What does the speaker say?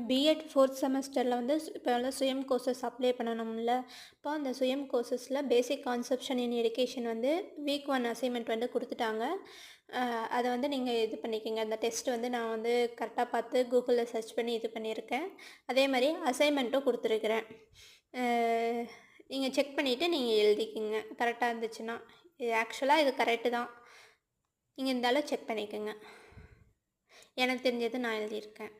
BEd 4த் செமஸ்டரில் வந்து இப்போ வந்து சுயம் கோர்சஸ் அப்ளை பண்ணணும்ல. இப்போ அந்த சுயம் கோர்சஸில் பேசிக் கான்செப்ஷன் இன் எஜுகேஷன் வந்து வீக் 1 அசைன்மெண்ட் வந்து கொடுத்துட்டாங்க. அதை வந்து நீங்கள் இது பண்ணிக்கோங்க. அந்த டெஸ்ட் வந்து நான் வந்து கரெக்டாக பார்த்து கூகுளில் சர்ச் பண்ணி இது பண்ணியிருக்கேன். அதே மாதிரி அசைன்மெண்ட்டும் கொடுத்துருக்குறேன். நீங்கள் செக் பண்ணிவிட்டு நீங்கள் எழுதிக்கிங்க கரெக்டாக இருந்துச்சுன்னா. இது ஆக்சுவலாக இது கரெக்டு தான். நீங்கள் இருந்தாலும் செக் பண்ணிக்கோங்க. எனக்கு தெரிஞ்சது நான் எழுதியிருக்கேன்.